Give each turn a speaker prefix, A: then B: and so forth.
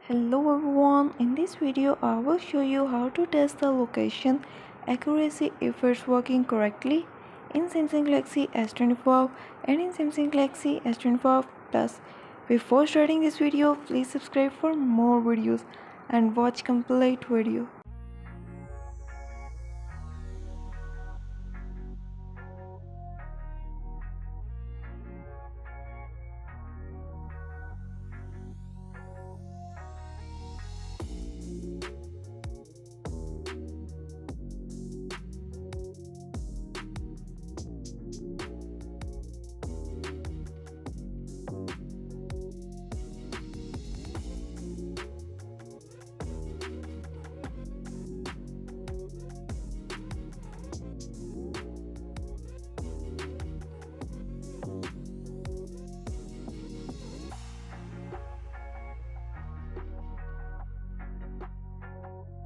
A: Hello everyone, in this video I will show you how to test the location accuracy if it's working correctly in Samsung Galaxy S25 and in Samsung Galaxy S25 Plus. Before starting this video, please subscribe for more videos and watch complete video.